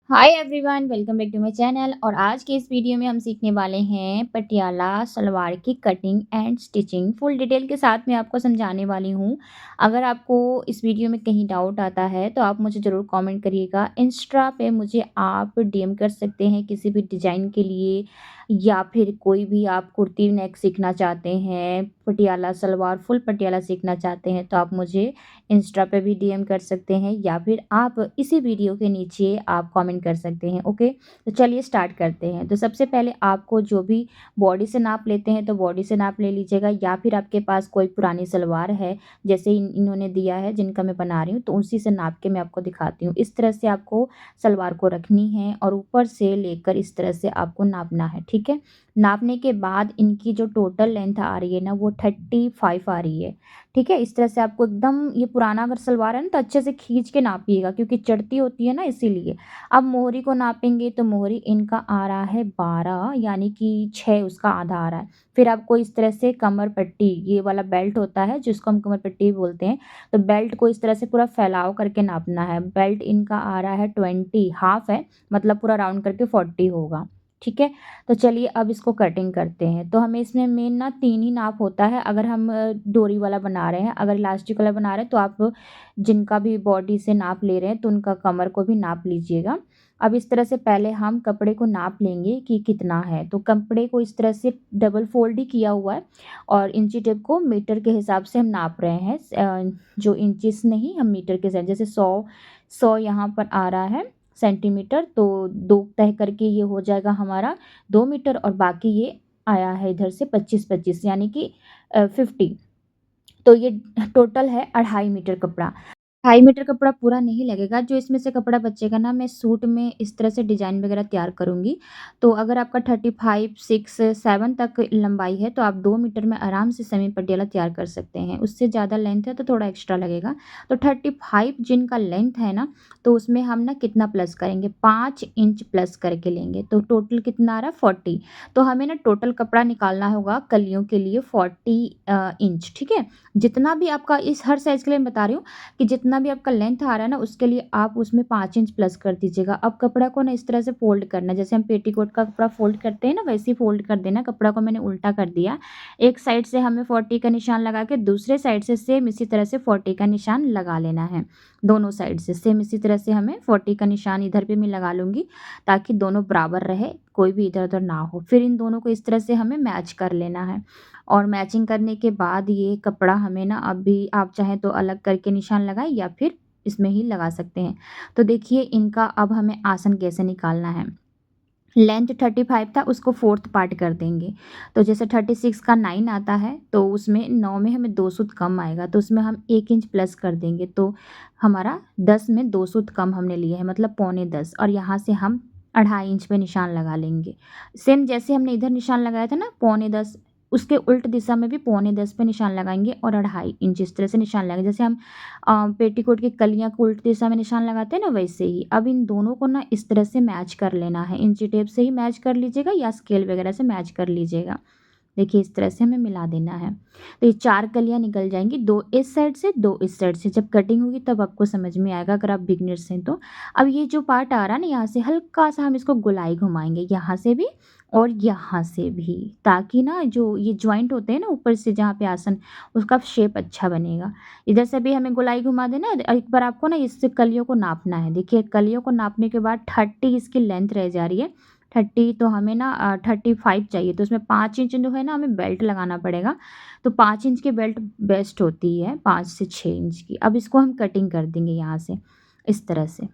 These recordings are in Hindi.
Hi everyone, welcome back to my channel. और आज के इस वीडियो में हम सीखने वाले हैं पटियाला सलवार की cutting and stitching. Full detail के साथ मैं आपको समझाने वाली हूँ। अगर आपको इस वीडियो में कहीं डाउट आता है तो आप मुझे ज़रूर कमेंट करिएगा। इंस्टा पे मुझे आप डीएम कर सकते हैं किसी भी डिज़ाइन के लिए, या फिर कोई भी आप कुर्ती नेक सीखना चाहते हैं, पटियाला सलवार फुल पटियाला सीखना चाहते हैं तो आप मुझे इंस्टा पे भी डीएम कर सकते हैं, या फिर आप इसी वीडियो के नीचे आप कमेंट कर सकते हैं। ओके, तो चलिए स्टार्ट करते हैं। तो सबसे पहले आपको जो भी बॉडी से नाप लेते हैं तो बॉडी से नाप ले लीजिएगा, या फिर आपके पास कोई पुरानी सलवार है जैसे इन्होंने दिया है जिनका मैं बना रही हूँ, तो उसी से नाप के मैं आपको दिखाती हूँ। इस तरह से आपको सलवार को रखनी है और ऊपर से लेकर इस तरह से आपको नापना है। ठीक है, नापने के बाद इनकी जो टोटल लेंथ आ रही है ना वो 35 आ रही है। ठीक है, इस तरह से आपको एकदम, ये पुराना अगर सलवार है ना तो अच्छे से खींच के नापिएगा क्योंकि चढ़ती होती है ना, इसीलिए। अब मोहरी को नापेंगे तो मोहरी इनका आ रहा है 12, यानी कि 6 उसका आधा आ रहा है। फिर आपको इस तरह से कमर पट्टी, ये वाला बेल्ट होता है जिसको हम कमर पट्टी बोलते हैं, तो बेल्ट को इस तरह से पूरा फैलाव करके नापना है। बेल्ट इनका आ रहा है 20, हाफ है, मतलब पूरा राउंड करके 40 होगा। ठीक है, तो चलिए अब इसको कटिंग करते हैं। तो हमें इसमें मेन ना 3 ही नाप होता है। अगर हम डोरी वाला बना रहे हैं, अगर इलास्टिक वाला बना रहे हैं तो आप जिनका भी बॉडी से नाप ले रहे हैं तो उनका कमर को भी नाप लीजिएगा। अब इस तरह से पहले हम कपड़े को नाप लेंगे कि कितना है। तो कपड़े को इस तरह से डबल फोल्ड ही किया हुआ है और इंची टेप को मीटर के हिसाब से हम नाप रहे हैं। जो इंचिस नहीं, हम मीटर के हिसाब, जैसे 100 यहाँ पर आ रहा है सेंटीमीटर, तो 2 तय करके ये हो जाएगा हमारा 2 मीटर, और बाकी ये आया है इधर से 25-25, यानी कि 50। तो ये टोटल है 2.5 मीटर कपड़ा। 2.5 मीटर कपड़ा पूरा नहीं लगेगा। जो इसमें से कपड़ा बचेगा ना, मैं सूट में इस तरह से डिज़ाइन वगैरह तैयार करूँगी। तो अगर आपका 35, 6, 7 तक लंबाई है तो आप 2 मीटर में आराम से सेमी पटियाला तैयार कर सकते हैं। उससे ज़्यादा लेंथ है तो थोड़ा एक्स्ट्रा लगेगा। तो 35 जिनका लेंथ है ना, तो उसमें हम ना कितना प्लस करेंगे, 5 इंच प्लस करके लेंगे। तो टोटल कितना आ रहा है, 40। तो हमें ना टोटल कपड़ा निकालना होगा कलियों के लिए 40 इंच। ठीक है, जितना भी आपका, इस हर साइज़ के लिए मैं बता रही हूँ कि जितना भी आपका लेंथ आ रहा है ना उसके लिए आप उसमें 5 इंच प्लस कर दीजिएगा। अब कपड़ा को ना इस तरह से फ़ोल्ड करना है, जैसे हम पेटीकोट का कपड़ा फ़ोल्ड करते हैं ना, वैसे ही फ़ोल्ड कर देना। कपड़ा को मैंने उल्टा कर दिया। एक साइड से हमें 40 का निशान लगा के दूसरे साइड से सेम इसी तरह से 40 का निशान लगा लेना है। दोनों साइड से सेम इसी तरह से हमें 40 का निशान इधर पे मैं लगा लूँगी, ताकि दोनों बराबर रहे, कोई भी इधर-उधर ना हो। फिर इन दोनों को इस तरह से हमें मैच कर लेना है। और मैचिंग करने के बाद ये कपड़ा हमें ना, अभी आप चाहें तो अलग करके निशान लगाएं या फिर इसमें ही लगा सकते हैं। तो देखिए इनका अब हमें आसन कैसे निकालना है। लेंथ 35 था, उसको फोर्थ पार्ट कर देंगे। तो जैसे 36 का 9 आता है तो उसमें 9 में हमें 2 सूत कम आएगा, तो उसमें हम 1 इंच प्लस कर देंगे। तो हमारा 10 में 2 सूत कम हमने लिए हैं, मतलब पौने 10, और यहाँ से हम 2.5 इंच पे निशान लगा लेंगे। सेम जैसे हमने इधर निशान लगाया था ना पौने 10, उसके उल्ट दिशा में भी पौने 10 पे निशान लगाएंगे और 2.5 इंच इस तरह से निशान लगाएंगे, जैसे हम पेटीकोट की कलियाँ को उल्टी दिशा में निशान लगाते हैं ना, वैसे ही। अब इन दोनों को ना इस तरह से मैच कर लेना है। इंची टेप से ही मैच कर लीजिएगा या स्केल वगैरह से मैच कर लीजिएगा। देखिए इस तरह से हमें मिला देना है। तो ये 4 कलियाँ निकल जाएंगी, 2 इस साइड से 2 इस साइड से। जब कटिंग होगी तब आपको समझ में आएगा अगर आप बिगनर्स हैं तो। अब ये जो पार्ट आ रहा है ना, यहाँ से हल्का सा हम इसको गोलाई घुमाएंगे, यहाँ से भी और यहाँ से भी, ताकि ना जो ये जॉइंट होते हैं ना ऊपर से जहाँ पे आसन, उसका शेप अच्छा बनेगा। इधर से भी हमें गोलाई घुमा देना है। और एक बार आपको ना इससे कलियों को नापना है। देखिए कलियों को नापने के बाद 30 इसकी लेंथ रह जा रही है। 30 तो हमें ना 35 चाहिए, तो उसमें 5 इंच जो है ना हमें बेल्ट लगाना पड़ेगा। तो 5 इंच की बेल्ट बेस्ट होती है, 5 से 6 इंच की। अब इसको हम कटिंग कर देंगे यहाँ से इस तरह से।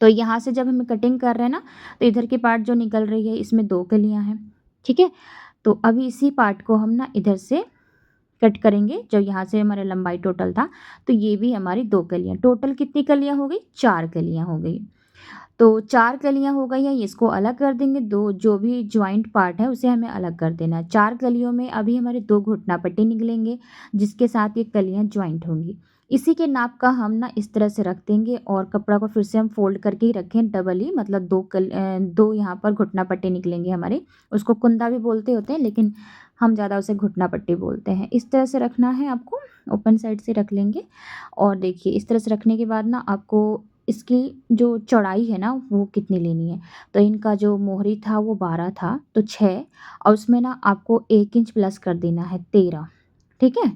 तो यहाँ से जब हम कटिंग कर रहे हैं ना, तो इधर की पार्ट जो निकल रही है इसमें 2 कलियाँ हैं। ठीक है, तो अभी इसी पार्ट को हम ना इधर से कट करेंगे। जो यहाँ से हमारा लंबाई टोटल था, तो ये भी हमारी 2 कलियाँ। टोटल कितनी कलियाँ हो गई, 4 कलियाँ हो गई। तो 4 कलियाँ हो गई हैं, इसको अलग कर देंगे। 2 जो भी जॉइंट पार्ट है उसे हमें अलग कर देना है। 4 कलियों में अभी हमारे 2 घुटना पट्टी निकलेंगे, जिसके साथ ये कलियाँ जॉइंट होंगी। इसी के नाप का हम ना इस तरह से रख देंगे, और कपड़ा को फिर से हम फोल्ड करके ही रखें डबल ही, मतलब 2 यहाँ पर घुटना पट्टी निकलेंगे हमारे। उसको कुंदा भी बोलते होते हैं, लेकिन हम ज़्यादा उसे घुटना पट्टी बोलते हैं। इस तरह से रखना है आपको, ओपन साइड से रख लेंगे। और देखिए इस तरह से रखने के बाद ना आपको इसकी जो चौड़ाई है ना वो कितनी लेनी है। तो इनका जो मोहरी था वो 12 था, तो 6 और उसमें ना आपको 1 इंच प्लस कर देना है 13, ठीक है?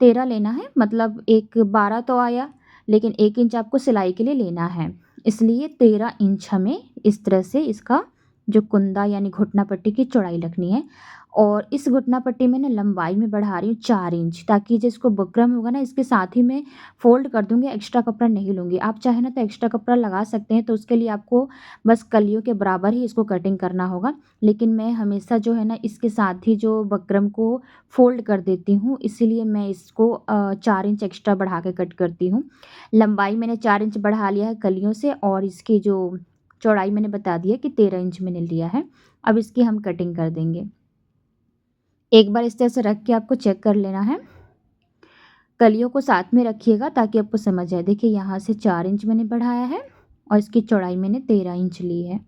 13 लेना है, मतलब एक 12 तो आया, लेकिन 1 इंच आपको सिलाई के लिए लेना है। इसलिए 13 इंच हमें इस तरह से इसका जो कुंदा यानी घुटना पट्टी की चौड़ाई रखनी है। और इस घुटना पट्टी में ना लंबाई में बढ़ा रही हूँ 4 इंच, ताकि जिसको बुकरम होगा ना इसके साथ ही मैं फ़ोल्ड कर दूँगी, एक्स्ट्रा कपड़ा नहीं लूँगी। आप चाहें ना तो एक्स्ट्रा कपड़ा लगा सकते हैं, तो उसके लिए आपको बस कलियों के बराबर ही इसको कटिंग करना होगा। लेकिन मैं हमेशा जो है ना इसके साथ ही जो बकरम को फ़ोल्ड कर देती हूँ, इसीलिए मैं इसको 4 इंच एक्स्ट्रा बढ़ा के कट करती हूँ। लंबाई मैंने 4 इंच बढ़ा लिया है कलियों से, और इसकी जो चौड़ाई मैंने बता दी है कि 13 इंच मैंने लिया है। अब इसकी हम कटिंग कर देंगे। एक बार इस तरह से रख के आपको चेक कर लेना है। कलियों को साथ में रखिएगा ताकि आपको समझ आए। देखिए यहाँ से 4 इंच मैंने बढ़ाया है और इसकी चौड़ाई मैंने 13 इंच ली है,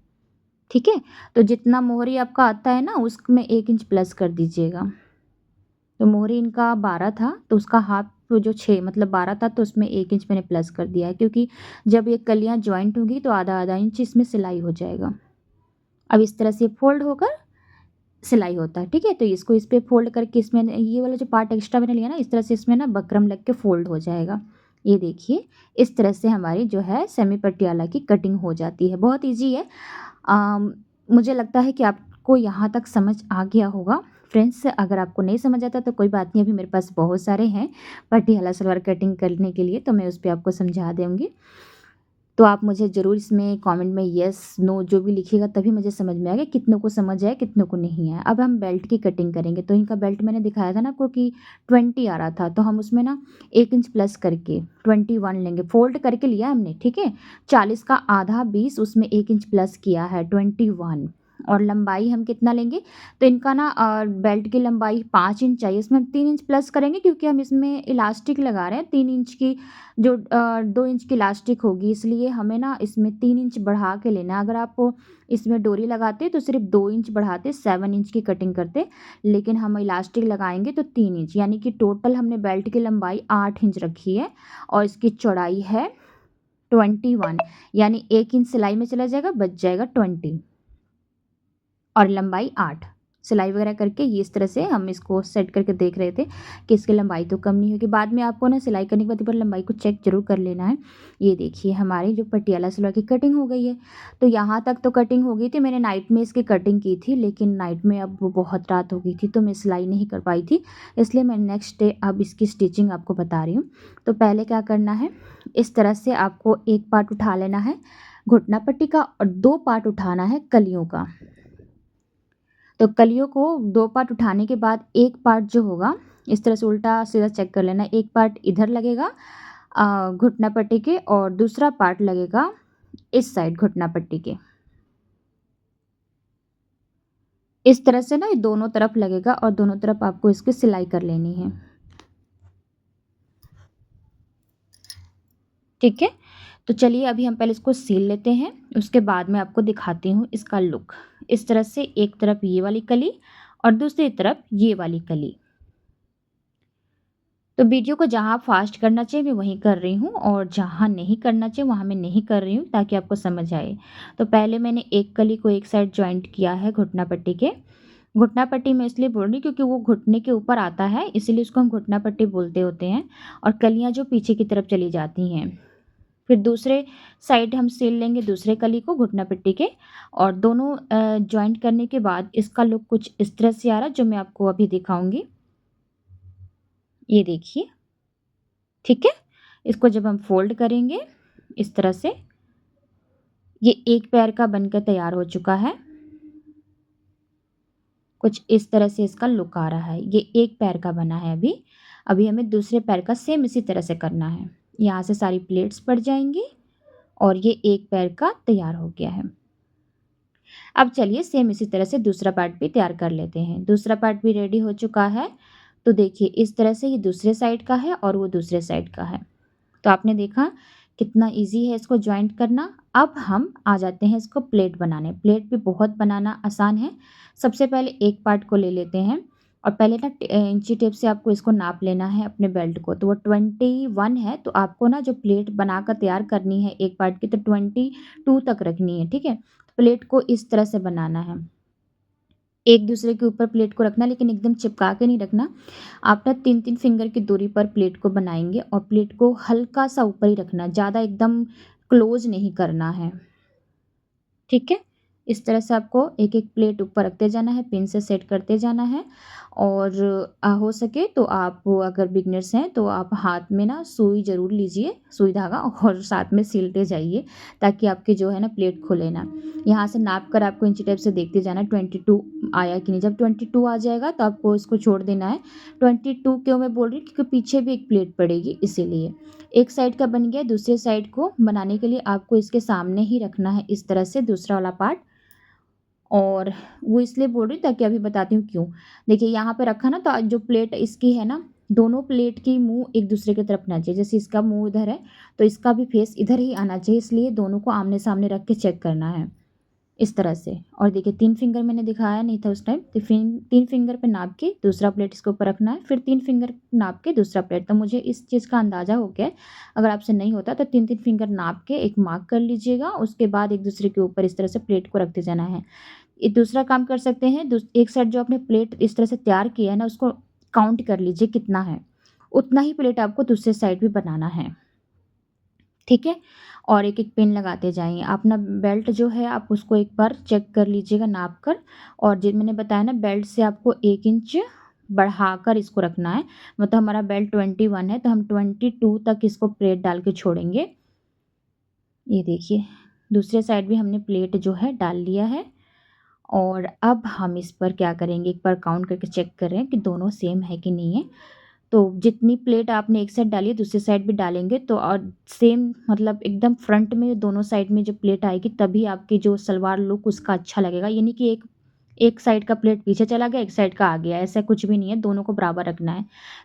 ठीक है? तो जितना मोहरी आपका आता है ना उसमें 1 इंच प्लस कर दीजिएगा। तो मोहरी इनका 12 था, तो उसका हाफ जो 6 मतलब 12 था, तो उसमें 1 इंच मैंने प्लस कर दिया है, क्योंकि जब ये कलियाँ जॉइंट होंगी तो आधा-आधा इंच इसमें सिलाई हो जाएगा। अब इस तरह से फ़ोल्ड होकर सिलाई होता है, ठीक है? तो इसको इस पे फ़ोल्ड करके इसमें ये वाला जो पार्ट एक्स्ट्रा मैंने लिया ना, इस तरह से इसमें ना बकरम लग के फ़ोल्ड हो जाएगा। ये देखिए, इस तरह से हमारी जो है सेमी पटियाला की कटिंग हो जाती है। बहुत ईज़ी है। अम, मुझे लगता है कि आपको यहाँ तक समझ आ गया होगा। फ्रेंड्स, अगर आपको नहीं समझ आता तो कोई बात नहीं, अभी मेरे पास बहुत सारे हैं पटियाला सलवार कटिंग करने के लिए, तो मैं उस पे आपको समझा दूँगी। तो आप मुझे ज़रूर इसमें कमेंट में येस, नो जो भी लिखिएगा, तभी मुझे समझ में आएगा कितनों को समझ आया, कितनों को नहीं आया। अब हम बेल्ट की कटिंग करेंगे। तो इनका बेल्ट मैंने दिखाया था ना आपको कि 20 आ रहा था, तो हम उसमें ना 1 इंच प्लस करके 21 लेंगे। फ़ोल्ड करके लिया हमने, ठीक है? 40 का आधा 20, उसमें 1 इंच प्लस किया है 21। और लंबाई हम कितना लेंगे? तो इनका ना बेल्ट की लंबाई 5 इंच चाहिए, इसमें हम 3 इंच प्लस करेंगे, क्योंकि हम इसमें इलास्टिक लगा रहे हैं। 3 इंच की जो 2 इंच की इलास्टिक होगी, इसलिए हमें ना इसमें 3 इंच बढ़ा के लेना है। अगर आप इसमें डोरी लगाते तो सिर्फ 2 इंच बढ़ाते, 7 इंच की कटिंग करते, लेकिन हम इलास्टिक लगाएंगे तो 3 इंच, यानी कि टोटल हमने बेल्ट की लंबाई 8 इंच रखी है और इसकी चौड़ाई है 21, यानी 1 इंच सिलाई में चला जाएगा, बच जाएगा 20 और लंबाई 8। सिलाई वगैरह करके ये इस तरह से हम इसको सेट करके देख रहे थे कि इसकी लंबाई तो कम नहीं होगी। बाद में आपको ना सिलाई करने के बाद एक बार लंबाई को चेक ज़रूर कर लेना है। ये देखिए हमारी जो पटियाला सलवार की कटिंग हो गई है। तो यहाँ तक तो कटिंग हो गई थी, मैंने नाइट में इसकी कटिंग की थी, लेकिन नाइट में अब वो बहुत रात हो गई थी तो मैं सिलाई नहीं कर पाई थी, इसलिए मैं नेक्स्ट डे अब इसकी स्टिचिंग आपको बता रही हूँ। तो पहले क्या करना है, इस तरह से आपको एक पार्ट उठा लेना है घुटना पट्टी का और 2 पार्ट उठाना है कलियों का। तो कलियों को 2 पार्ट उठाने के बाद एक पार्ट जो होगा इस तरह से उल्टा सीधा चेक कर लेना। एक पार्ट इधर लगेगा घुटना पट्टी के, और दूसरा पार्ट लगेगा इस साइड घुटना पट्टी के। इस तरह से ना ये दोनों तरफ लगेगा और दोनों तरफ आपको इसकी सिलाई कर लेनी है, ठीक है? तो चलिए अभी हम पहले इसको सील लेते हैं, उसके बाद मैं आपको दिखाती हूँ इसका लुक। इस तरह से एक तरफ ये वाली कली और दूसरी तरफ ये वाली कली। तो वीडियो को जहाँ फास्ट करना चाहिए मैं वहीं कर रही हूँ, और जहाँ नहीं करना चाहिए वहाँ मैं नहीं कर रही हूँ, ताकि आपको समझ आए। तो पहले मैंने एक कली को एक साइड जॉइंट किया है घुटना पट्टी के। घुटना पट्टी मैं इसलिए बोल रही हूँ क्योंकि वो घुटने के ऊपर आता है, इसीलिए उसको हम घुटना पट्टी बोलते होते हैं। और कलियाँ जो पीछे की तरफ चली जाती हैं, फिर दूसरे साइड हम सिल लेंगे दूसरे कली को घुटना पट्टी के। और दोनों जॉइंट करने के बाद इसका लुक कुछ इस तरह से आ रहा है, जो मैं आपको अभी दिखाऊंगी। ये देखिए, ठीक है? इसको जब हम फ़ोल्ड करेंगे इस तरह से, ये एक पैर का बनकर तैयार हो चुका है। कुछ इस तरह से इसका लुक आ रहा है। ये एक पैर का बना है अभी। अभी हमें दूसरे पैर का सेम इसी तरह से करना है। यहाँ से सारी प्लेट्स पड़ जाएँगी और ये एक पैर का तैयार हो गया है। अब चलिए सेम इसी तरह से दूसरा पार्ट भी तैयार कर लेते हैं। दूसरा पार्ट भी रेडी हो चुका है। तो देखिए इस तरह से ये दूसरे साइड का है और वो दूसरे साइड का है। तो आपने देखा कितना इजी है इसको जॉइंट करना। अब हम आ जाते हैं इसको प्लेट बनाने। प्लेट भी बहुत बनाना आसान है। सबसे पहले एक पार्ट को ले लेते हैं, और पहले ना इंची टेप से आपको इसको नाप लेना है अपने बेल्ट को। तो वो 21 है, तो आपको ना जो प्लेट बनाकर तैयार करनी है एक पार्ट की, तो 22 तक रखनी है, ठीक है? प्लेट को इस तरह से बनाना है। एक दूसरे के ऊपर प्लेट को रखना, लेकिन एकदम चिपका के नहीं रखना। आप ना 3-3 फिंगर की दूरी पर प्लेट को बनाएँगे और प्लेट को हल्का-सा ऊपर ही रखना, ज़्यादा एकदम क्लोज़ नहीं करना है। ठीक है? इस तरह से आपको एक-एक प्लेट ऊपर रखते जाना है, पिन से सेट करते जाना है। और हो सके तो आप अगर बिगिनर्स हैं तो आप हाथ में ना सुई ज़रूर लीजिए, सुई धागा, और साथ में सिलते जाइए ताकि आपकी जो है ना प्लेट खुले ना। यहाँ से नाप कर आपको इंची टेप से देखते जाना है 22 आया कि नहीं। जब 22 आ जाएगा तो आपको इसको छोड़ देना है। 22 क्यों मैं बोल रही हूँ, क्योंकि पीछे भी एक प्लेट पड़ेगी इसीलिए। एक साइड का बन गया, दूसरे साइड को बनाने के लिए आपको इसके सामने ही रखना है इस तरह से दूसरा वाला पार्ट। और वो इसलिए बोल रही हूँ ताकि अभी बताती हूँ क्यों। देखिए यहाँ पे रखा ना, तो जो प्लेट इसकी है ना, दोनों प्लेट की मुँह एक दूसरे की तरफ आना चाहिए। जैसे इसका मुँह इधर है तो इसका भी फेस इधर ही आना चाहिए, इसलिए दोनों को आमने-सामने रख के चेक करना है। इस तरह से। और देखिए 3 फिंगर मैंने दिखाया नहीं था उस टाइम, तो 3 फिंगर पे नाप के दूसरा प्लेट इसके ऊपर रखना है, फिर 3 फिंगर नाप के दूसरा प्लेट। तो मुझे इस चीज़ का अंदाज़ा हो गया है। अगर आपसे नहीं होता तो 3-3 फिंगर नाप के एक मार्क कर लीजिएगा, उसके बाद एक दूसरे के ऊपर इस तरह से प्लेट को रखते जाना है। एक दूसरा काम कर सकते हैं, एक साइड जो आपने प्लेट इस तरह से तैयार किया है ना, उसको काउंट कर लीजिए कितना है। उतना ही प्लेट आपको दूसरे साइड भी बनाना है। ठीक है? और एक-एक पिन लगाते जाइए। अपना बेल्ट जो है आप उसको एक बार चेक कर लीजिएगा नाप कर। और जो मैंने बताया ना, बेल्ट से आपको 1 इंच बढ़ाकर इसको रखना है। मतलब हमारा बेल्ट 21 है तो हम 22 तक इसको प्लेट डाल के छोड़ेंगे। ये देखिए, दूसरे साइड भी हमने प्लेट जो है डाल लिया है। और अब हम इस पर क्या करेंगे, एक बार काउंट करके चेक करें कि दोनों सेम है कि नहीं है। तो जितनी प्लेट आपने एक साइड डाली है दूसरी साइड भी डालेंगे तो और सेम, मतलब एकदम फ्रंट में दोनों साइड में जो प्लेट आएगी तभी आपकी जो सलवार लुक उसका अच्छा लगेगा। ये नहीं कि एक एक साइड का प्लेट पीछे चला गया, एक साइड का आ गया, ऐसा कुछ भी नहीं है, दोनों को बराबर रखना है।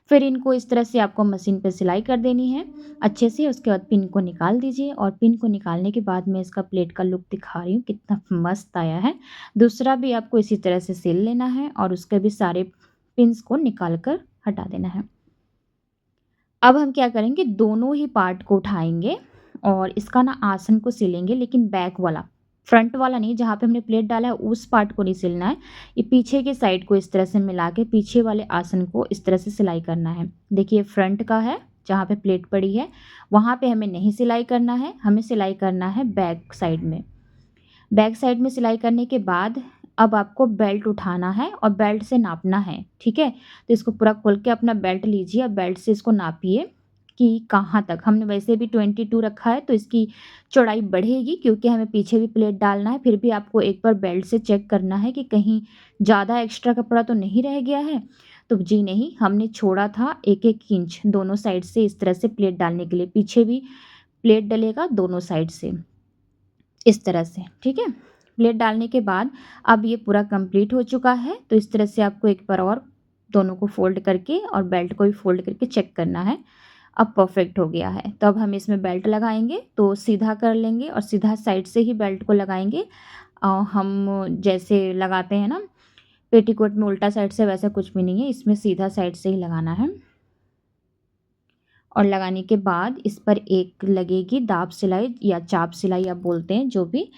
फिर इनको इस तरह से आपको मशीन पे सिलाई कर देनी है अच्छे से। उसके बाद पिन को निकाल दीजिए, और पिन को निकालने के बाद मैं इसका प्लेट का लुक दिखा रही हूँ कितना मस्त आया है। दूसरा भी आपको इसी तरह से सिल लेना है और उसके भी सारे पिन्स को निकाल कर हटा देना है। अब हम क्या करेंगे, दोनों ही पार्ट को उठाएँगे और इसका ना आसन को सिलेंगे, लेकिन बैक वाला, फ्रंट वाला नहीं, जहाँ पे हमने प्लेट डाला है उस पार्ट को नहीं सिलना है। ये पीछे के साइड को इस तरह से मिला के पीछे वाले आसन को इस तरह से सिलाई करना है। देखिए फ्रंट का है, जहाँ पे प्लेट पड़ी है, वहाँ पे हमें नहीं सिलाई करना है, हमें सिलाई करना है बैक साइड में। बैक साइड में सिलाई करने के बाद अब आपको बेल्ट उठाना है और बेल्ट से नापना है, ठीक है? तो इसको पूरा खोल के अपना बेल्ट लीजिए और बेल्ट से इसको नापिए कि कहाँ तक। हमने वैसे भी 22 रखा है तो इसकी चौड़ाई बढ़ेगी क्योंकि हमें पीछे भी प्लेट डालना है। फिर भी आपको एक बार बेल्ट से चेक करना है कि कहीं ज़्यादा एक्स्ट्रा कपड़ा तो नहीं रह गया है। तो जी नहीं, हमने छोड़ा था 1-1 इंच दोनों साइड से इस तरह से प्लेट डालने के लिए। पीछे भी प्लेट डलेगा दोनों साइड से। इस तरह से, ठीक है? प्लेट डालने के बाद अब ये पूरा कंप्लीट हो चुका है, तो इस तरह से आपको एक बार और दोनों को फ़ोल्ड करके और बेल्ट को भी फ़ोल्ड करके चेक करना है। अब परफ़ेक्ट हो गया है। तो अब हम इसमें बेल्ट लगाएँगे, तो सीधा कर लेंगे और सीधा साइड से ही बेल्ट को लगाएँगे। हम जैसे लगाते हैं ना पेटीकोट में उल्टा साइड से, वैसा कुछ भी नहीं है, इसमें सीधा साइड से ही लगाना है। और लगाने के बाद इस पर एक लगेगी दाब सिलाई या चाप सिलाई आप बोलते हैं जो भी,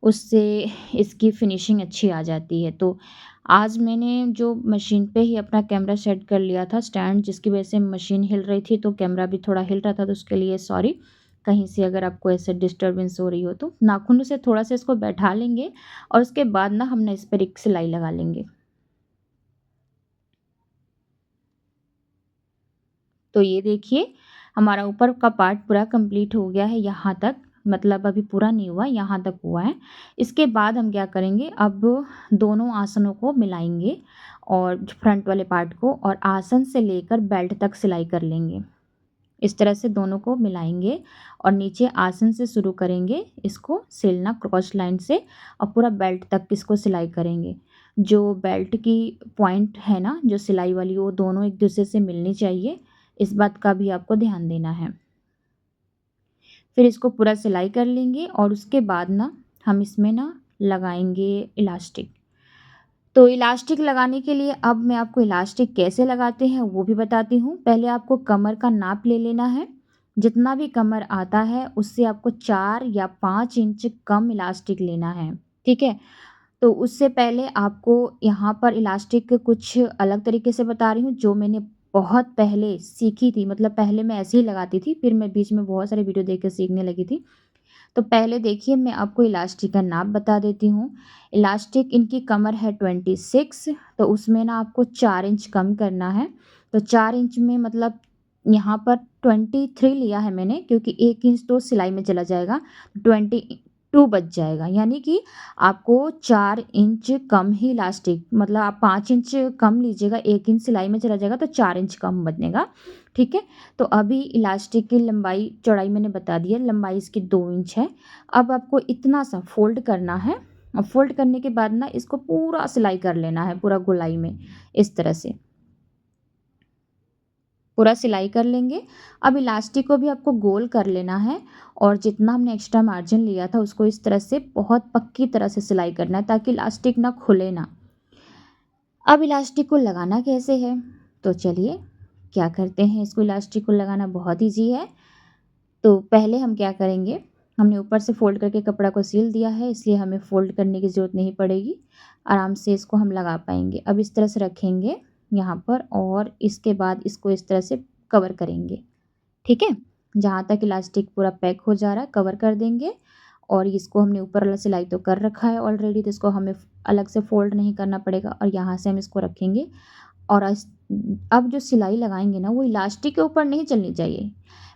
उससे इसकी फिनिशिंग अच्छी आ जाती है। तो आज मैंने जो मशीन पे ही अपना कैमरा सेट कर लिया था स्टैंड, जिसकी वजह से मशीन हिल रही थी तो कैमरा भी थोड़ा हिल रहा था, तो उसके लिए सॉरी। कहीं से अगर आपको ऐसे डिस्टर्बेंस हो रही हो तो नाखूनों से थोड़ा सा इसको बैठा लेंगे और उसके बाद ना हम ना इस पर एक सिलाई लगा लेंगे। तो ये देखिए हमारा ऊपर का पार्ट पूरा कंप्लीट हो गया है यहाँ तक, मतलब अभी पूरा नहीं हुआ, यहाँ तक हुआ है। इसके बाद हम क्या करेंगे, अब दोनों आसनों को मिलाएँगे और फ्रंट वाले पार्ट को, और आसन से लेकर बेल्ट तक सिलाई कर लेंगे। इस तरह से दोनों को मिलाएँगे और नीचे आसन से शुरू करेंगे इसको सिलना क्रॉस लाइन से, और पूरा बेल्ट तक इसको सिलाई करेंगे। जो बेल्ट की पॉइंट है ना, जो सिलाई वाली, वो दोनों एक दूसरे से मिलनी चाहिए, इस बात का भी आपको ध्यान देना है। फिर इसको पूरा सिलाई कर लेंगे और उसके बाद ना हम इसमें ना लगाएँगे इलास्टिक। तो इलास्टिक लगाने के लिए अब मैं आपको इलास्टिक कैसे लगाते हैं वो भी बताती हूँ। पहले आपको कमर का नाप ले लेना है। जितना भी कमर आता है उससे आपको 4 या 5 इंच कम इलास्टिक लेना है, ठीक है? तो उससे पहले आपको यहाँ पर इलास्टिक कुछ अलग तरीके से बता रही हूँ, जो मैंने बहुत पहले सीखी थी। मतलब पहले मैं ऐसे ही लगाती थी, फिर मैं बीच में बहुत सारे वीडियो देख के सीखने लगी थी। तो पहले देखिए मैं आपको इलास्टिक का नाप बता देती हूँ। इलास्टिक इनकी कमर है 26, तो उसमें ना आपको 4 इंच कम करना है। तो 4 इंच में मतलब यहाँ पर 23 लिया है मैंने, क्योंकि 1 इंच तो सिलाई में चला जाएगा, 22 बच जाएगा। यानी कि आपको 4 इंच कम ही इलास्टिक, मतलब आप 5 इंच कम लीजिएगा, 1 इंच सिलाई में चला जाएगा तो 4 इंच कम बनेगा, ठीक है? तो अभी इलास्टिक की लंबाई चौड़ाई मैंने बता दी है, लंबाई इसकी 2 इंच है। अब आपको इतना सा फ़ोल्ड करना है और फ़ोल्ड करने के बाद ना इसको पूरा सिलाई कर लेना है, पूरा गोलाई में, इस तरह से पूरा सिलाई कर लेंगे। अब इलास्टिक को भी आपको गोल कर लेना है और जितना हमने एक्स्ट्रा मार्जिन लिया था उसको इस तरह से बहुत पक्की तरह से सिलाई करना है, ताकि इलास्टिक ना खुले ना। अब इलास्टिक को लगाना कैसे है? तो चलिए क्या करते हैं, इसको इलास्टिक को लगाना बहुत ईज़ी है। तो पहले हम क्या करेंगे, हमने ऊपर से फ़ोल्ड करके कपड़ा को सिल दिया है, इसलिए हमें फ़ोल्ड करने की ज़रूरत नहीं पड़ेगी। आराम से इसको हम लगा पाएँगे। अब इस तरह से रखेंगे यहाँ पर और इसके बाद इसको इस तरह से कवर करेंगे, ठीक है? जहाँ तक इलास्टिक पूरा पैक हो जा रहा है कवर कर देंगे और इसको हमने ऊपर वाला सिलाई तो कर रखा है ऑलरेडी, तो इसको हमें अलग से फ़ोल्ड नहीं करना पड़ेगा और यहाँ से हम इसको रखेंगे और अब जो सिलाई लगाएँगे ना वो इलास्टिक के ऊपर नहीं चलनी चाहिए,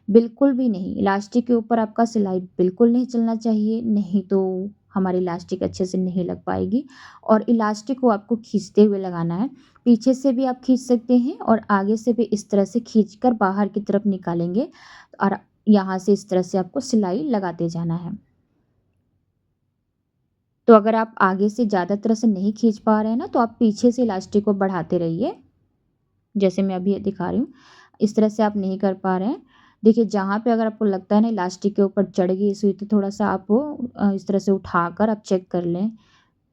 बिल्कुल भी नहीं। इलास्टिक के ऊपर आपका सिलाई बिल्कुल नहीं चलना चाहिए, नहीं तो हमारी इलास्टिक अच्छे से नहीं लग पाएगी। और इलास्टिक को आपको खींचते हुए लगाना है। पीछे से भी आप खींच सकते हैं और आगे से भी इस तरह से खींचकर बाहर की तरफ निकालेंगे और यहाँ से इस तरह से आपको सिलाई लगाते जाना है। तो अगर आप आगे से ज़्यादा तरह से नहीं खींच पा रहे हैं ना, तो आप पीछे से इलास्टिक को बढ़ाते रहिए, जैसे मैं अभी दिखा रही हूँ। इस तरह से आप नहीं कर पा रहे हैं, देखिए जहाँ पे अगर आपको लगता है ना इलास्टिक के ऊपर चढ़ गई सुई, तो थोड़ा-सा आप इस तरह से उठाकर आप चेक कर लें।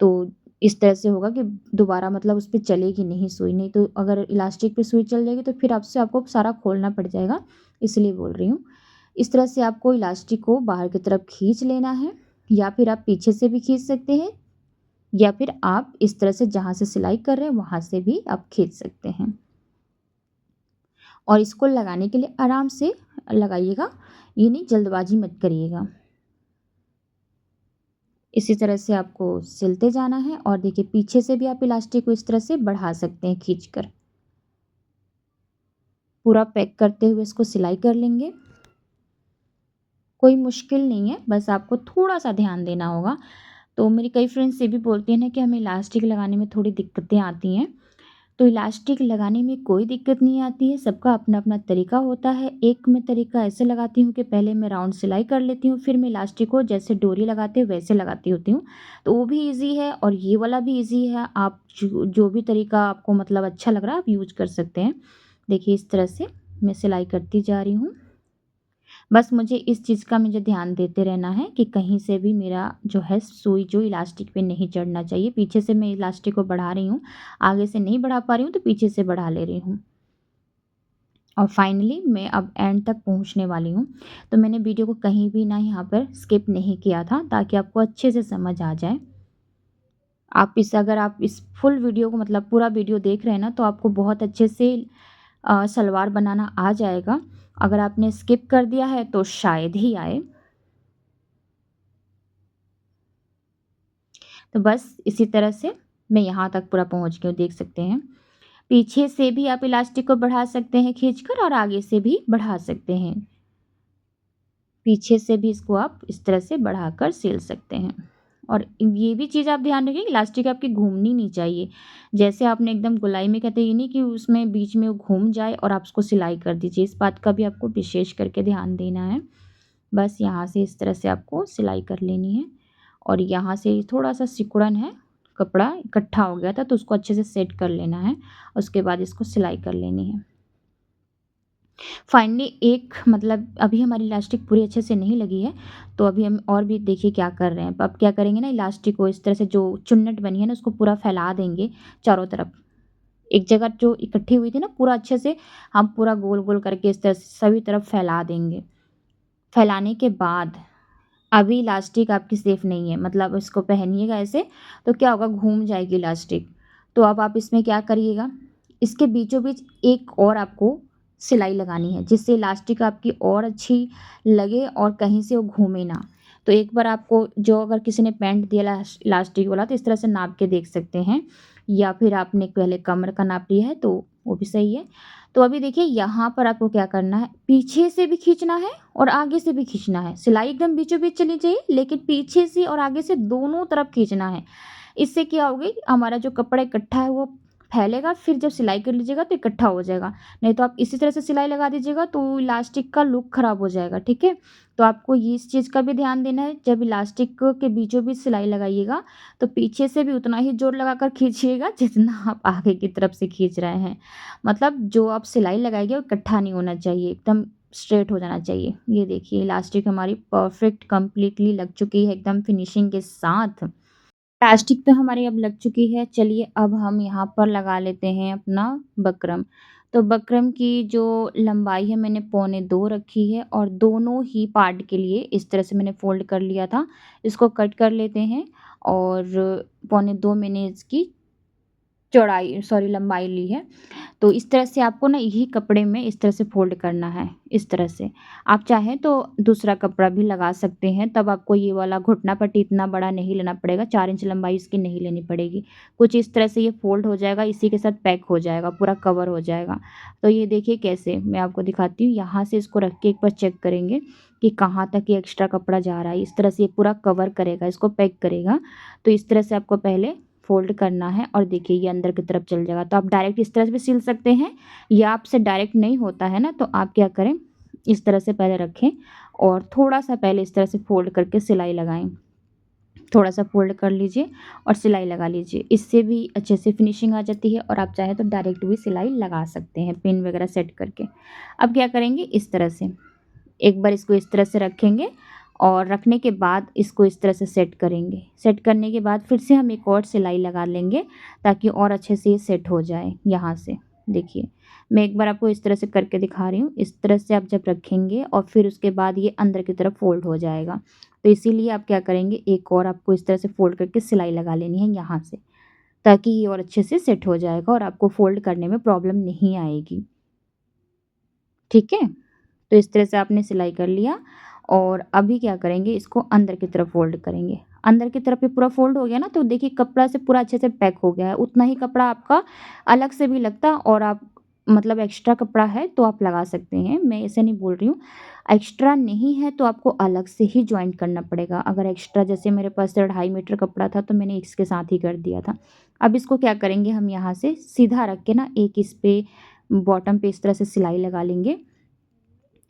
तो इस तरह से होगा कि दोबारा मतलब उस पे चलेगी नहीं सुई, नहीं तो अगर इलास्टिक पे सुई चल जाएगी तो फिर आपसे आपको सारा खोलना पड़ जाएगा, इसलिए बोल रही हूँ। इस तरह से आपको इलास्टिक को बाहर की तरफ खींच लेना है, या फिर आप पीछे से भी खींच सकते हैं, या फिर आप इस तरह से जहाँ से सिलाई कर रहे हैं वहाँ से भी आप खींच सकते हैं। और इसको लगाने के लिए आराम से लगाइएगा, ये नहीं जल्दबाजी मत करिएगा। इसी तरह से आपको सिलते जाना है और देखिए पीछे से भी आप इलास्टिक को इस तरह से बढ़ा सकते हैं खींचकर। पूरा पैक करते हुए इसको सिलाई कर लेंगे। कोई मुश्किल नहीं है, बस आपको थोड़ा-सा ध्यान देना होगा। तो मेरी कई फ्रेंड्स ये भी बोलती हैं ना कि हमें इलास्टिक लगाने में थोड़ी दिक्कतें आती हैं। तो इलास्टिक लगाने में कोई दिक्कत नहीं आती है, सबका अपना-अपना तरीका होता है। एक मैं तरीका ऐसे लगाती हूँ कि पहले मैं राउंड सिलाई कर लेती हूँ, फिर मैं इलास्टिक को जैसे डोरी लगाते हैं वैसे लगाती होती हूँ। तो वो भी ईज़ी है और ये वाला भी ईज़ी है। आप जो जो भी तरीका आपको मतलब अच्छा लग रहा है आप यूज़ कर सकते हैं। देखिए इस तरह से मैं सिलाई करती जा रही हूँ। बस मुझे इस चीज़ का मुझे ध्यान देते रहना है कि कहीं से भी मेरा जो है सुई जो इलास्टिक पे नहीं चढ़ना चाहिए। पीछे से मैं इलास्टिक को बढ़ा रही हूँ, आगे से नहीं बढ़ा पा रही हूँ तो पीछे से बढ़ा ले रही हूँ। और फाइनली मैं अब एंड तक पहुँचने वाली हूँ। तो मैंने वीडियो को कहीं भी ना यहाँ पर स्किप नहीं किया था, ताकि आपको अच्छे से समझ आ जाए। अगर आप इस फुल वीडियो को मतलब पूरा वीडियो देख रहे हैं ना, तो आपको बहुत अच्छे से सलवार बनाना आ जाएगा। अगर आपने स्किप कर दिया है तो शायद ही आए। तो बस इसी तरह से मैं यहाँ तक पूरा पहुँच गई हूँ, देख सकते हैं। पीछे से भी आप इलास्टिक को बढ़ा सकते हैं खींचकर और आगे से भी बढ़ा सकते हैं। पीछे से भी इसको आप इस तरह से बढ़ाकर सिल सकते हैं। और ये भी चीज़ आप ध्यान रखिए, इलास्टिक आपकी घूमनी नहीं चाहिए। जैसे आपने एकदम गोलाई में कहते हैं, ये नहीं कि उसमें बीच में वो घूम जाए और आप उसको सिलाई कर दीजिए। इस बात का भी आपको विशेष करके ध्यान देना है। बस यहाँ से इस तरह से आपको सिलाई कर लेनी है और यहाँ से थोड़ा-सा सिकुड़न है, कपड़ा इकट्ठा हो गया था तो उसको अच्छे से सेट कर लेना है। उसके बाद इसको सिलाई कर लेनी है। फाइनली एक मतलब अभी हमारी इलास्टिक पूरी अच्छे से नहीं लगी है, तो अभी हम और भी देखिए क्या कर रहे हैं। अब क्या करेंगे ना, इलास्टिक को इस तरह से जो चुन्नट बनी है ना उसको पूरा फैला देंगे चारों तरफ। एक जगह जो इकट्ठी हुई थी ना पूरा अच्छे से हम पूरा गोल-गोल करके इस तरह से सभी तरफ फैला देंगे। फैलाने के बाद अभी इलास्टिक आपकी सेफ नहीं है, मतलब इसको पहनिएगा ऐसे तो क्या होगा, घूम जाएगी इलास्टिक। तो अब आप इसमें क्या करिएगा, इसके बीचों-बीच एक और आपको सिलाई लगानी है, जिससे इलास्टिक आपकी और अच्छी लगे और कहीं से वो घूमे ना। तो एक बार आपको जो अगर किसी ने पैंट दिया इलास्टिक वाला तो इस तरह से नाप के देख सकते हैं, या फिर आपने पहले कमर का नाप लिया है तो वो भी सही है। तो अभी देखिए यहाँ पर आपको क्या करना है, पीछे से भी खींचना है और आगे से भी खींचना है। सिलाई एकदम बीचों-बीच चलनी चाहिए, लेकिन पीछे से और आगे से दोनों तरफ खींचना है। इससे क्या होगी, हमारा जो कपड़ा इकट्ठा है वो फैलेगा, फिर जब सिलाई कर लीजिएगा तो इकट्ठा हो जाएगा। नहीं तो आप इसी तरह से सिलाई लगा दीजिएगा तो इलास्टिक का लुक खराब हो जाएगा, ठीक है? तो आपको ये इस चीज़ का भी ध्यान देना है, जब इलास्टिक के बीचों-बीच सिलाई लगाइएगा तो पीछे से भी उतना ही ज़ोर लगाकर खींचिएगा जितना आप आगे की तरफ से खींच रहे हैं। मतलब जो आप सिलाई लगाएँगे वो इकट्ठा नहीं होना चाहिए, एकदम स्ट्रेट हो जाना चाहिए। ये देखिए इलास्टिक हमारी परफेक्ट कंप्लीटली लग चुकी है एकदम फिनिशिंग के साथ। प्लास्टिक तो हमारी अब लग चुकी है, चलिए अब हम यहाँ पर लगा लेते हैं अपना बकरम। तो बकरम की जो लंबाई है मैंने पौने 2 रखी है और दोनों ही पार्ट के लिए इस तरह से मैंने फ़ोल्ड कर लिया था। इसको कट कर लेते हैं और पौने 2 मैंने इसकी चौड़ाई सॉरी लंबाई ली है। तो इस तरह से आपको ना यही कपड़े में इस तरह से फ़ोल्ड करना है, इस तरह से। आप चाहें तो दूसरा कपड़ा भी लगा सकते हैं, तब आपको ये वाला घुटना पट्टी इतना बड़ा नहीं लेना पड़ेगा, 4 इंच लंबाई इसकी नहीं लेनी पड़ेगी। कुछ इस तरह से ये फ़ोल्ड हो जाएगा, इसी के साथ पैक हो जाएगा, पूरा कवर हो जाएगा। तो ये देखिए कैसे, मैं आपको दिखाती हूँ, यहाँ से इसको रख के एक बार चेक करेंगे कि कहाँ तक ये एक्स्ट्रा कपड़ा जा रहा है। इस तरह से ये पूरा कवर करेगा, इसको पैक करेगा। तो इस तरह से आपको पहले फ़ोल्ड करना है और देखिए ये अंदर की तरफ चल जाएगा। तो आप डायरेक्ट इस तरह से भी सिल सकते हैं, या आपसे डायरेक्ट नहीं होता है ना तो आप क्या करें, इस तरह से पहले रखें और थोड़ा-सा पहले इस तरह से फ़ोल्ड करके सिलाई लगाएँ। थोड़ा-सा फ़ोल्ड कर लीजिए और सिलाई लगा लीजिए। इससे भी अच्छे से फिनिशिंग आ जाती है और आप चाहें तो डायरेक्ट भी सिलाई लगा सकते हैं पिन वगैरह सेट करके। अब क्या करेंगे, इस तरह से एक बार इसको इस तरह से रखेंगे और रखने के बाद इसको इस तरह से सेट करेंगे। सेट करने के बाद फिर से हम एक और सिलाई लगा लेंगे ताकि और अच्छे से ये सेट हो जाए यहाँ से। देखिए, मैं एक बार आपको इस तरह से करके दिखा रही हूँ। इस तरह से आप जब रखेंगे और फिर उसके बाद ये अंदर की तरफ फ़ोल्ड हो जाएगा। तो इसीलिए आप क्या करेंगे, एक और आपको इस तरह से फ़ोल्ड करके सिलाई लगा लेनी है यहाँ से, ताकि ये और अच्छे से सेट हो जाएगा और आपको फ़ोल्ड करने में प्रॉब्लम नहीं आएगी। ठीक है? तो इस तरह से आपने सिलाई कर लिया और अभी क्या करेंगे, इसको अंदर की तरफ फ़ोल्ड करेंगे। अंदर की तरफ ये पूरा फ़ोल्ड हो गया ना, तो देखिए कपड़ा से पूरा अच्छे से पैक हो गया है। उतना ही कपड़ा आपका अलग से भी लगता और आप मतलब एक्स्ट्रा कपड़ा है तो आप लगा सकते हैं, मैं ऐसे नहीं बोल रही हूँ। एक्स्ट्रा नहीं है तो आपको अलग से ही जॉइंट करना पड़ेगा। अगर एक्स्ट्रा जैसे मेरे पास 2.5 मीटर कपड़ा था तो मैंने इसके साथ ही कर दिया था। अब इसको क्या करेंगे, हम यहाँ से सीधा रख के ना एक इस पे बॉटम पे इस तरह से सिलाई लगा लेंगे।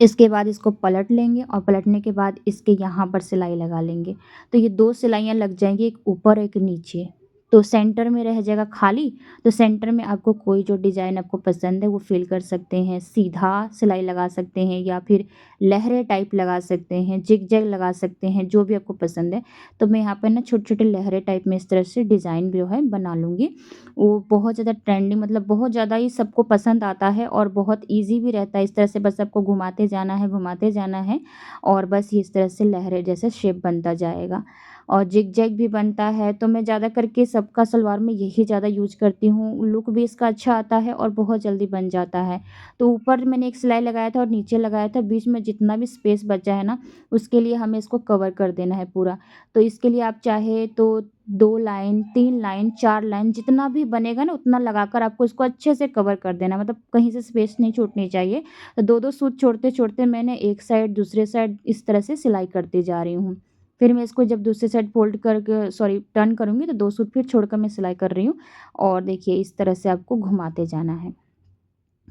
इसके बाद इसको पलट लेंगे और पलटने के बाद इसके यहाँ पर सिलाई लगा लेंगे। तो ये 2 सिलाइयाँ लग जाएँगी, एक ऊपर एक नीचे। तो सेंटर में रह जाएगा खाली, तो सेंटर में आपको कोई जो डिज़ाइन आपको पसंद है वो फ़िल कर सकते हैं। सीधा सिलाई लगा सकते हैं या फिर लहरें टाइप लगा सकते हैं, ज़िग-ज़ैग लगा सकते हैं, जो भी आपको पसंद है। तो मैं यहाँ पर ना छोटे-छोटे लहरें टाइप में इस तरह से डिज़ाइन जो है बना लूँगी। वो बहुत ज़्यादा ट्रेंडिंग मतलब बहुत ज़्यादा ही सबको पसंद आता है और बहुत ईज़ी भी रहता है। इस तरह से बस आपको घुमाते जाना है और बस ये इस तरह से लहरें जैसे शेप बनता जाएगा। और ज़िग-ज़ैग भी बनता है, तो मैं ज़्यादा करके सबका सलवार में यही ज़्यादा यूज़ करती हूँ। लुक भी इसका अच्छा आता है और बहुत जल्दी बन जाता है। तो ऊपर मैंने एक सिलाई लगाया था और नीचे लगाया था, बीच में जितना भी स्पेस बचा है ना, उसके लिए हमें इसको कवर कर देना है पूरा। तो इसके लिए आप चाहे तो 2 लाइन, 3 लाइन, 4 लाइन जितना भी बनेगा ना उतना लगाकर आपको इसको अच्छे से कवर कर देना है, मतलब कहीं से स्पेस नहीं छूटनी चाहिए। तो 2-2 सूत छोड़ते-छोड़ते मैंने एक साइड, दूसरे साइड इस तरह से सिलाई करती जा रही हूँ। फिर मैं इसको जब दूसरी साइड फ़ोल्ड करके सॉरी टर्न करूँगी तो 2 सूत फिर छोड़कर मैं सिलाई कर रही हूँ और देखिए इस तरह से आपको घुमाते जाना है।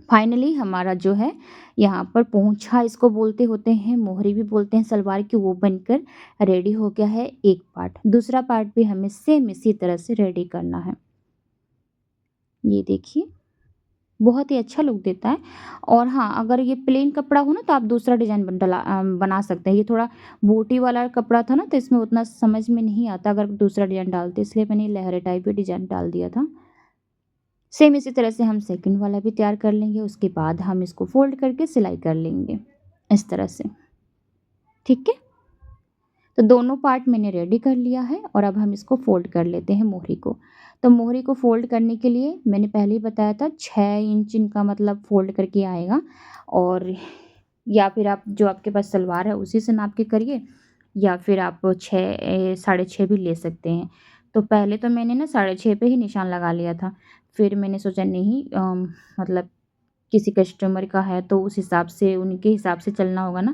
फाइनली हमारा जो है यहाँ पर पोंछा इसको बोलते होते हैं, मोहरी भी बोलते हैं सलवार की, वो बनकर रेडी हो गया है एक पार्ट। दूसरा पार्ट भी हमें सेम इसी तरह से रेडी करना है। ये देखिए बहुत ही अच्छा लुक देता है। और हाँ, अगर ये प्लेन कपड़ा हो ना तो आप दूसरा डिज़ाइन बना सकते हैं। ये थोड़ा बूटी वाला कपड़ा था ना तो इसमें उतना समझ में नहीं आता अगर दूसरा डिज़ाइन डालते, इसलिए मैंने लहरे टाइप ही डिज़ाइन डाल दिया था। सेम इसी तरह से हम सेकंड वाला भी तैयार कर लेंगे, उसके बाद हम इसको फ़ोल्ड करके सिलाई कर लेंगे, इस तरह से, ठीक है? तो दोनों पार्ट मैंने रेडी कर लिया है और अब हम इसको फ़ोल्ड कर लेते हैं मोहरी को। तो मोहरी को फ़ोल्ड करने के लिए मैंने पहले ही बताया था 6 इंच इनका मतलब फ़ोल्ड करके आएगा। और या फिर आप जो आपके पास सलवार है उसी से नाप के करिए, या फिर आप 6 साढ़े 6 भी ले सकते हैं। तो पहले तो मैंने ना साढ़े 6 पे ही निशान लगा लिया था। फिर मैंने सोचा नहीं मतलब किसी कस्टमर का है तो उस हिसाब से उनके हिसाब से चलना होगा ना,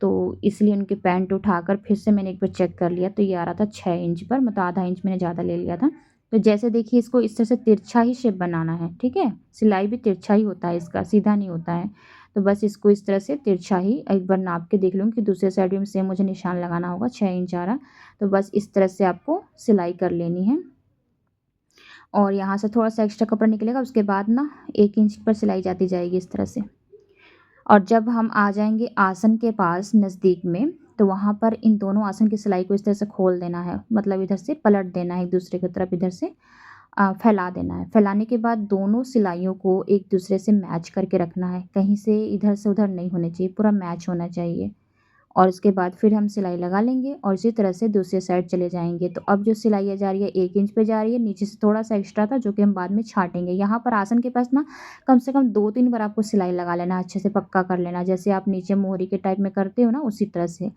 तो इसलिए उनके पैंट उठाकर फिर से मैंने एक बार चेक कर लिया तो ये आ रहा था 6 इंच पर, मतलब आधा इंच मैंने ज़्यादा ले लिया था। तो जैसे देखिए इसको इस तरह से तिरछा ही शेप बनाना है, ठीक है? सिलाई भी तिरछा ही होता है इसका, सीधा नहीं होता है। तो बस इसको इस तरह से तिरछा ही एक बार नाप के देख लूँगी कि दूसरे साइड भी सेम मुझे निशान लगाना होगा, 6 इंच आ रहा। तो बस इस तरह से आपको सिलाई कर लेनी है। और यहाँ से थोड़ा-सा एक्स्ट्रा कपड़ा निकलेगा, उसके बाद ना 1 इंच पर सिलाई जाती जाएगी इस तरह से। और जब हम आ जाएँगे आसन के पास नज़दीक में, तो वहाँ पर इन दोनों आसन की सिलाई को इस तरह से खोल देना है, मतलब इधर से पलट देना है एक दूसरे की तरफ, इधर से फैला देना है। फैलाने के बाद दोनों सिलाइयों को एक दूसरे से मैच करके रखना है, कहीं से इधर से उधर नहीं होने चाहिए, पूरा मैच होना चाहिए। और उसके बाद फिर हम सिलाई लगा लेंगे और इसी तरह से दूसरी साइड चले जाएँगे। तो अब जो सिलाई जा रही है 1 इंच पे जा रही है, नीचे से थोड़ा-सा एक्स्ट्रा था जो कि हम बाद में छाँटेंगे। यहाँ पर आसन के पास ना कम से कम 2-3 बार आपको सिलाई लगा लेना है, अच्छे से पक्का कर लेना है, जैसे आप नीचे मोहरी के टाइप में करते हो ना उसी तरह से।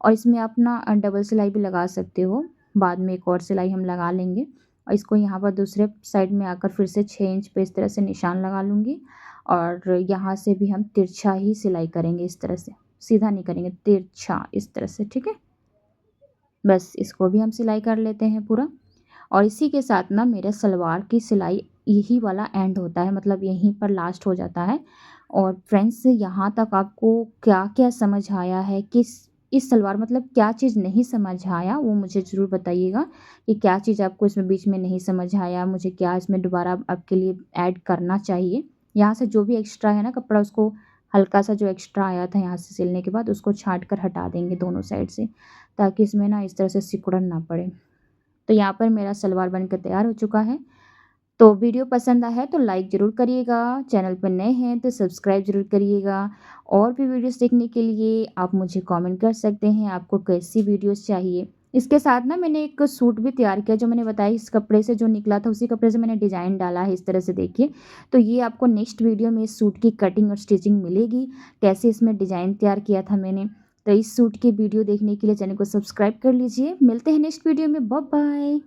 और इसमें आप ना डबल सिलाई भी लगा सकते हो, बाद में एक और सिलाई हम लगा लेंगे। और इसको यहाँ पर दूसरे साइड में आकर फिर से 6 इंच पे इस तरह से निशान लगा लूँगी और यहाँ से भी हम तिरछा ही सिलाई करेंगे इस तरह से। सीधा नहीं करेंगे, तिरछा इस तरह से, ठीक है? बस इसको भी हम सिलाई कर लेते हैं पूरा। और इसी के साथ ना मेरा सलवार की सिलाई यही वाला एंड होता है, मतलब यहीं पर लास्ट हो जाता है। और फ्रेंड्स यहाँ तक आपको क्या-क्या समझ आया है, किस इस सलवार मतलब क्या चीज़ नहीं समझ आया वो मुझे ज़रूर बताइएगा कि क्या चीज़ आपको इसमें बीच में नहीं समझ आया, मुझे क्या इसमें दोबारा आपके लिए ऐड करना चाहिए। यहाँ से जो भी एक्स्ट्रा है ना कपड़ा उसको हल्का-सा जो एक्स्ट्रा आया था यहाँ से सिलने के बाद उसको छाँट कर हटा देंगे दोनों साइड से, ताकि इसमें ना इस तरह से सिकुड़न ना पड़े। तो यहाँ पर मेरा सलवार बनकर तैयार हो चुका है। तो वीडियो पसंद आया है तो लाइक ज़रूर करिएगा, चैनल पर नए हैं तो सब्सक्राइब ज़रूर करिएगा। और भी वीडियोज़ देखने के लिए आप मुझे कमेंट कर सकते हैं, आपको कैसी वीडियोज़ चाहिए। इसके साथ ना मैंने एक सूट भी तैयार किया जो मैंने बताया इस कपड़े से जो निकला था उसी कपड़े से मैंने डिज़ाइन डाला है इस तरह से देखिए। तो ये आपको नेक्स्ट वीडियो में इस सूट की कटिंग और स्टिचिंग मिलेगी, कैसे इसमें डिज़ाइन तैयार किया था मैंने। तो इस सूट की वीडियो देखने के लिए चैनल को सब्सक्राइब कर लीजिए। मिलते हैं नेक्स्ट वीडियो में, बाय बाय।